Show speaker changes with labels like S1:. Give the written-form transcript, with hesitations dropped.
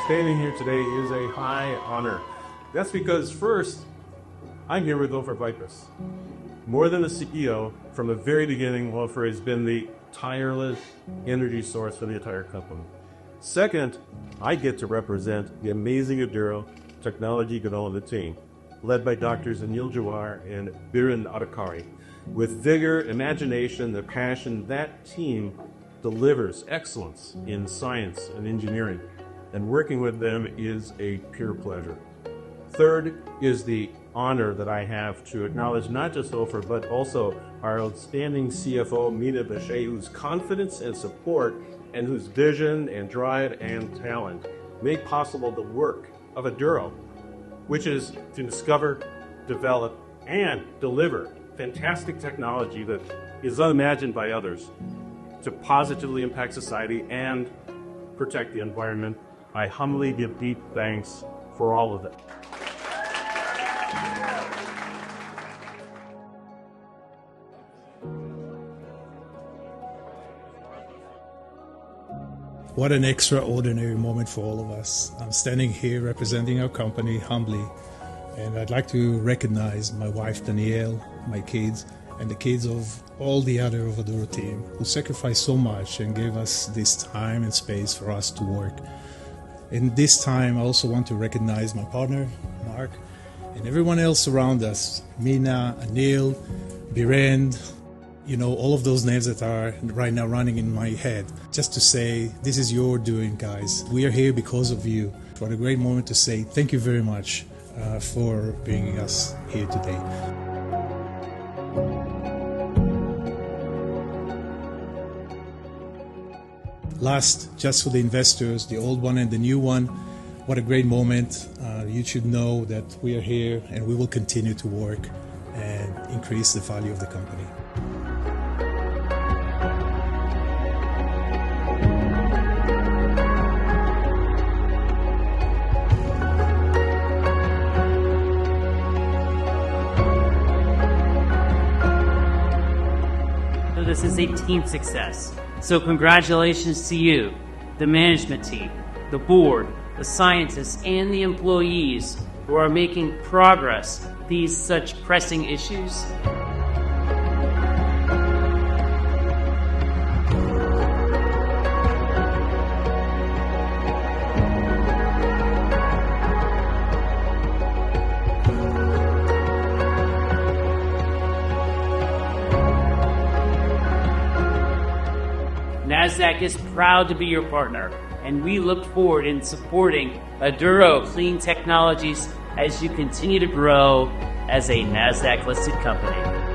S1: Standing here today is a high honor. That's because first, I'm here with Ofer Vicus. More than a CEO, from the very beginning, Ofer has been the tireless energy source for the entire company. Second, I get to represent the amazing Aduro Technology Development Team, led by Drs. Anil Jawar and Biren Adakari. With vigor, imagination, and passion, that team delivers excellence in science and engineering, and working with them is a pure pleasure. Third is the honor that I have to acknowledge not just Ofer, but also our outstanding CFO, Mena, Beshay, whose confidence and support and whose vision and drive and talent make possible the work of Aduro, which is to discover, develop, and deliver fantastic technology that is unimagined by others to positively impact society and protect the environment. I humbly give deep thanks for all of it.
S2: What an extraordinary moment for all of us. I'm standing here representing our company humbly, and I'd like to recognize my wife Danielle, my kids, and the kids of all the other of Aduro Team who sacrificed so much and gave us this time and space for us to work. In this time, I also want to recognize my partner, Mark, and everyone else around us, Mena, Anil, Biren, all of those names that are right now running in my head. Just to say, this is your doing, guys. We are here because of you. What a great moment to say thank you very much for bringing us here today. Last, just for the investors, the old one and the new one, what a great moment. You should know that we are here and we will continue to work and increase the value of the company.
S3: This is a team success. So congratulations to you, the management team, the board, the scientists, and the employees who are making progress these such pressing issues. Nasdaq is proud to be your partner, and we look forward in supporting Aduro Clean Technologies as you continue to grow as a Nasdaq-listed company.